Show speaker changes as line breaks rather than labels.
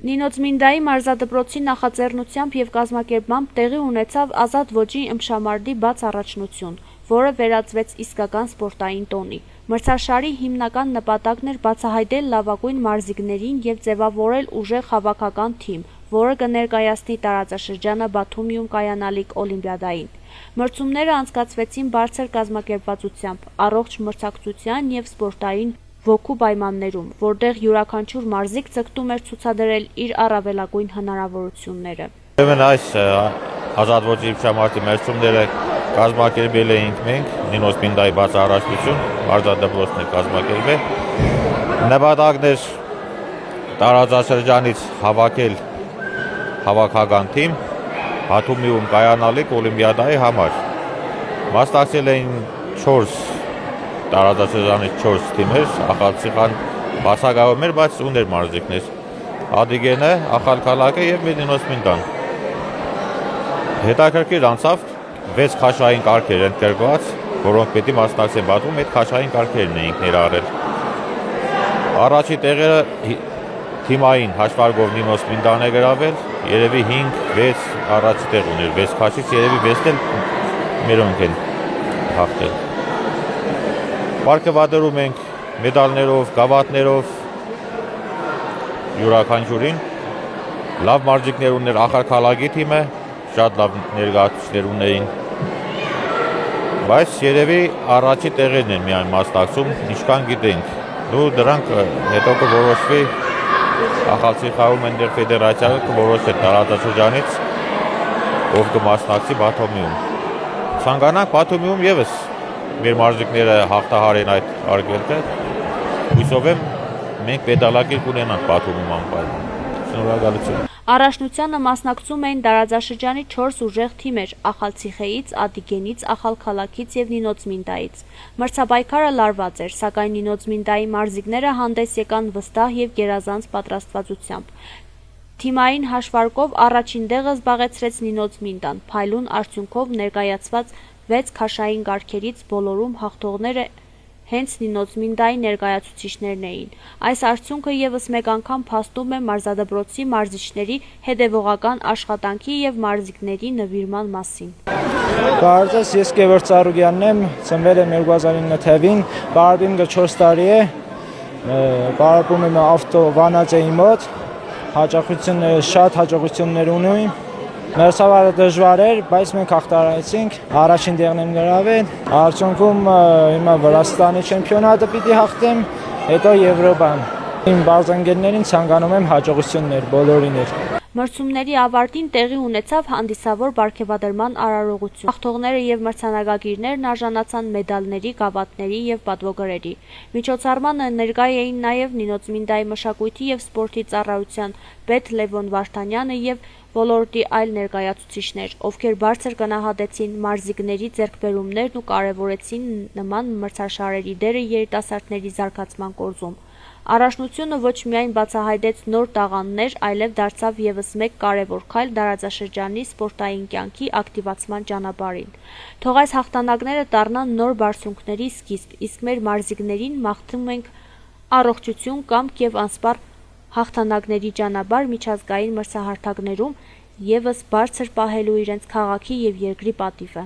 Նինոց-Մինդայի մարզադպրոցի նախաձեռնությամբ և կազմակերպմամբ տեղի ունեցավ ազատ ոճի ըմբշամարտի բաց առաջնություն, որը վերածվեց իսկական սպորտային տոնի։ Մրցաշարի հիմնական նպատակն էր բացահայտել լավագույն մարզիկներին և ձևավորել ուժեղ հավաքական թիմ, որը կներկայացնի տարածաշրջանը Բաթումիում կայանալիք օլիմպիադային։ Մրցումները անցկացվեցին բարձր կազմակերպվածությամբ, առողջ մրցակցության և սպորտային ոգու պայմաններում, որտեղ յուրաքանչյուր մարզիկ ձգտում էր ցուցադրել իր առավելագույն հնարավորությունները։
Այս ազատ ոճի ըմբշամարտի մրցումները կազմակերպել էինք մենք, Նինոց-Մինդայի բաց առաջնություն, մարզադպրոցն է կազմակերպել։ Նպատակն էր տարածաշրջանից հավաքել հավաքական թիմ Բաթումիում կայանալիք օլիմպիադայի համար։ Մասնակցել էին 4 տարածաշրջանից 4 թիմեր, Ախալցիխան բացակայում էր, բայց ուներ մարզիկներ, Ադիգենը, Ախալքալակը և Նինոց-Մինդան։ Հետաքրքիր անցավ, 6 քաշային կարգեր ընդգրկված, որոնք պետք է մասնակցեն Բաթումում, այդ քաշային կարգերն էինք ներառել։ Առաջի տեղերը թիմային հաշվարկով Նինոց-Մինդան է գրավել, երևի 5-6 առաջի տեղ ուներ, 6 քաշից երևի 6-ն էլ մերոնք են հաղթել։ Պարգևատրում ենք մեդալներով, գավաթներով յուրաքանչյուրին։ Լավ մարզիկներ ուներ Ախալքալակի թիմը, շատ լավ ներկայացուցիչներ ունեին։ Բայց երևի առաջի տեղերն են միայն մասնակցում, ինչքան գիտենք։ Դրանք հետո կորոշվի Ախալցիխայում այնտեղ ֆեդերացիան կորոշի տարածաշրջանից ով կմասնակցի Բաթումիում։ Ցանկանանք Բաթումիում եւս մեր մարզիկները հաղթահարեն այդ արգելքը։ Հույսով եմ մենք մեդալակիր կունենանք Բաթումում անպայման։ Շնորհակալություն։
Առաջնությանը մասնակցում էին տարածաշրջանի 4 ուժեղ թիմեր՝ Ախալցիխեից, Ադիգենից, Ախալքալակից և Նինոց-Մինդայից։ Մրցապայքարը լարված էր, սակայն Նինոց-Մինդայի մարզիկները հանդես եկան վստահ և գերազանց պատրաստվածությամբ։ Թիմային հաշվարկով առաջին տեղը զբաղեցրեց Նինոց-Մինդան, փայլուն արդյունքով ներկայացված 6 քաշային կարգերից բոլորում հաղթողները հենց Նինոց-Մինդայի ներկայացուցիչներն էին։ Այս արդյունքը ևս մեկ անգամ փաստում է մարզադպրոցի մարզիչների հետևողական աշխատանքի և մարզիկների նվիրման մասին։
Բարոյցս, ես Գևորգ Ծառուկյանն եմ, ծնվել եմ 2009 թվականին, պարապիմ 4 տարի է, պարապում եմ ավտովանածեի մոտ, շատ հաջողություններ ունեմ։ Մրցավարը դժվար էր, բայց մենք հաղթահարեցինք, առաջին տեղն եմ գրավել, արդյունքում հիմա Վրաստանի չեմպիոնատը պիտի հաղթեմ, հետո Եվրոպան։ Իմ բարձրընկերներին ցանկանում եմ հաջողություններ, բոլորին։
Մրցումների ավարտին տեղի ունեցավ հանդիսավոր պարգևատրման արարողություն։ Հաղթողները և մրցանակակիրներն արժանացան մեդալների, գավաթների և պատվոգրերի։ Միջոցառմանը ներկա էին նաև Նինոց-Մինդայի մշակույթի և սպորտի ծառայության պետ Լևոն Վարդանյանը և ոլորտի այլ ներկայացուցիչներ, ովքեր բարձր գնահատեցին մարզիկների ձեռքբերումներն ու կարևորեցին նման մրցաշարերի դերը երիտասարդների զարգացման գործում։ Առաջնությունը ոչ միայն բացահայտեց նոր տաղանդներ, այլև դարձավ ևս մեկ կարևոր քայլ տարածաշրջանի սպորտային կյանքի ակտիվացման ճանապարհին։ Թող այս հաղթանակները դառնան նոր բարձունքների սկիզբ, իսկ մեր մարզիկներին մաղթում ենք առողջություն, կամք և անսպառ հաղթանակների ճանապարհ միջազգային մրցահարթակներում ևս բարձր պահելու իրենց քաղաքի և երկրի պատիվը։